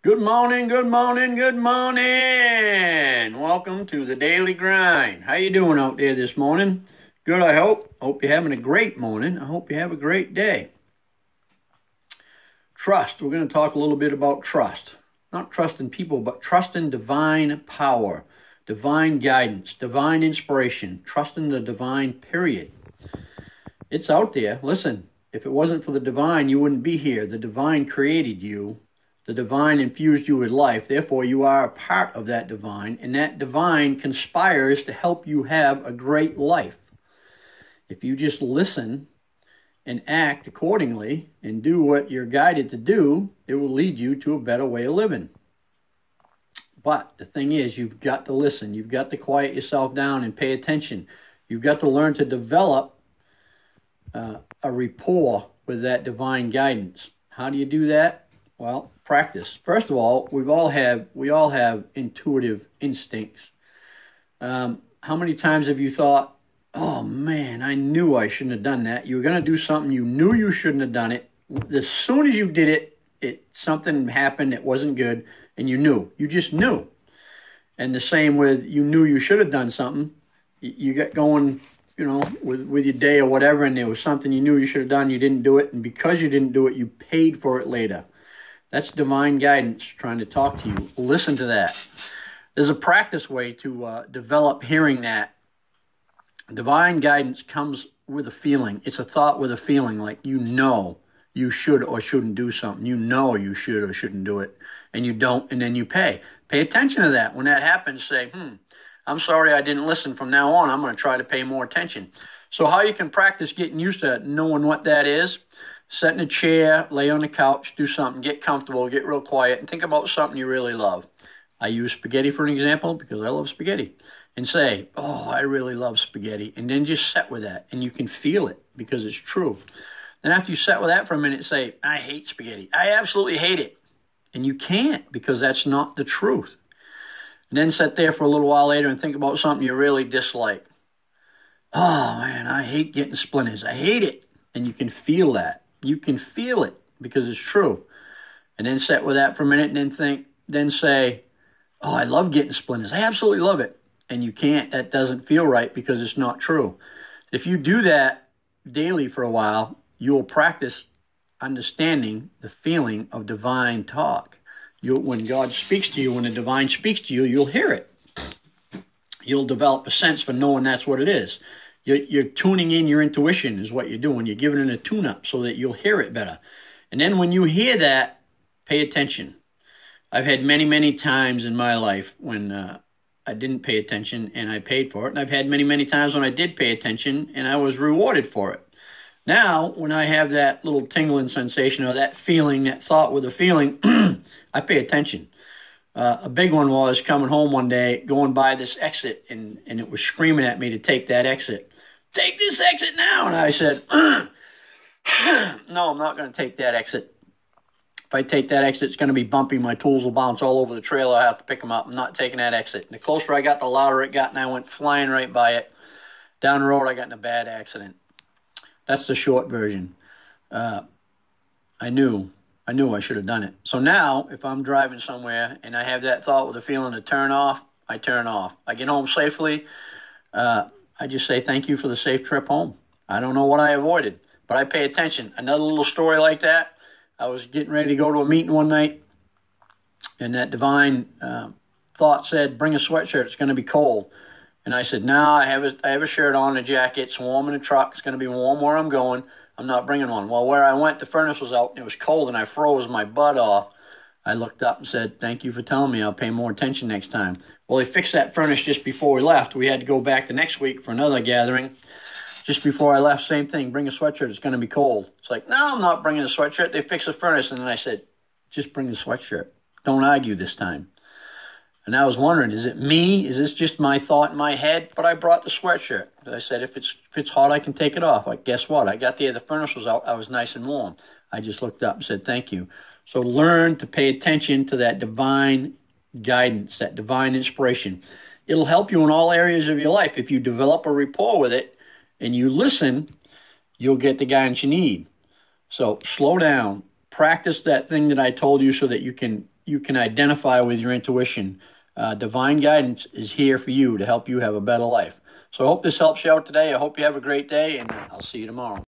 Good morning, good morning, good morning. Welcome to the Daily Grind. How you doing out there this morning? Good, I hope. Hope you're having a great morning. I hope you have a great day. Trust. We're going to talk a little bit about trust. Not trust in people, but trust in divine power, divine guidance, divine inspiration, trust in the divine, period. It's out there. Listen, if it wasn't for the divine, you wouldn't be here. The divine created you. The divine infused you with life. Therefore, you are a part of that divine, and that divine conspires to help you have a great life. If you just listen and act accordingly and do what you're guided to do, it will lead you to a better way of living. But the thing is, you've got to listen. You've got to quiet yourself down and pay attention. You've got to learn to develop a rapport with that divine guidance. How do you do that? Well, practice. First of all, we all have intuitive instincts. How many times have you thought, oh man, I knew I shouldn't have done that. You were going to do something, you knew you shouldn't have done it. As soon as you did it, something happened that wasn't good, and you knew. You just knew. And the same with you knew you should have done something. You got going, with your day or whatever, and there was something you knew you should have done, you didn't do it, and because you didn't do it, you paid for it later. That's divine guidance trying to talk to you. Listen to that. There's a practice way to develop hearing that. Divine guidance comes with a feeling. It's a thought with a feeling, like you know you should or shouldn't do something. You know you should or shouldn't do it, and you don't, and then you pay. Pay attention to that. When that happens, say, I'm sorry I didn't listen. From now on, I'm going to try to pay more attention. So how you can practice getting used to knowing what that is? Sit in a chair, lay on the couch, do something, get comfortable, get real quiet, and think about something you really love. I use spaghetti for an example because I love spaghetti. And say, oh, I really love spaghetti. And then just sit with that. And you can feel it because it's true. Then after you sit with that for a minute, say, I hate spaghetti. I absolutely hate it. And you can't because that's not the truth. And then sit there for a little while later and think about something you really dislike. Oh, man, I hate getting splinters. I hate it. And you can feel that. You can feel it because it's true. And then sit with that for a minute and then say, oh, I love getting splinters. I absolutely love it. And you can't. That doesn't feel right because it's not true. If you do that daily for a while, you will practice understanding the feeling of divine talk. When God speaks to you, when the divine speaks to you, you'll hear it. You'll develop a sense for knowing that's what it is. You're tuning in your intuition is what you're doing. You're giving it a tune-up so that you'll hear it better. And then when you hear that, pay attention. I've had many, many times in my life when I didn't pay attention and I paid for it. And I've had many, many times when I did pay attention and I was rewarded for it. Now, when I have that little tingling sensation or that feeling, that thought with a feeling, I pay attention. A big one was coming home one day, going by this exit, and it was screaming at me to take that exit. Take this exit now. And I said, no, I'm not going to take that exit. If I take that exit, it's going to be bumpy. My tools will bounce all over the trailer. I have to pick them up. I'm not taking that exit. And the closer I got, the louder it got, and I went flying right by it. Down the road, I got in a bad accident. That's the short version. I knew I should have done it. So now, if I'm driving somewhere and I have that thought with a feeling to turn off, I turn off. I get home safely. I just say thank you for the safe trip home. I don't know what I avoided, but I pay attention. Another little story like that. I was getting ready to go to a meeting one night, and that divine thought said, bring a sweatshirt. It's going to be cold. And I said, no, I have a shirt on, a jacket. It's warm in the truck. It's going to be warm where I'm going. I'm not bringing one. Well, where I went, the furnace was out, and it was cold, and I froze my butt off. I looked up and said, thank you for telling me. I'll pay more attention next time. Well, they fixed that furnace just before we left. We had to go back the next week for another gathering. Just before I left, same thing. Bring a sweatshirt. It's going to be cold. It's like, no, I'm not bringing a sweatshirt. They fixed the furnace. And then I said, just bring the sweatshirt. Don't argue this time. And I was wondering, is it me? Is this just my thought in my head? But I brought the sweatshirt. I said, if it's hot, I can take it off. Like, guess what? I got there. The furnace was out. I was nice and warm. I just looked up and said, thank you. So learn to pay attention to that divine guidance, that divine inspiration. It'll help you in all areas of your life. If you develop a rapport with it and you listen, you'll get the guidance you need. So slow down, practice that thing that I told you so that you can identify with your intuition. Divine guidance is here for you to help you have a better life. So I hope this helps you out today. I hope you have a great day, and I'll see you tomorrow.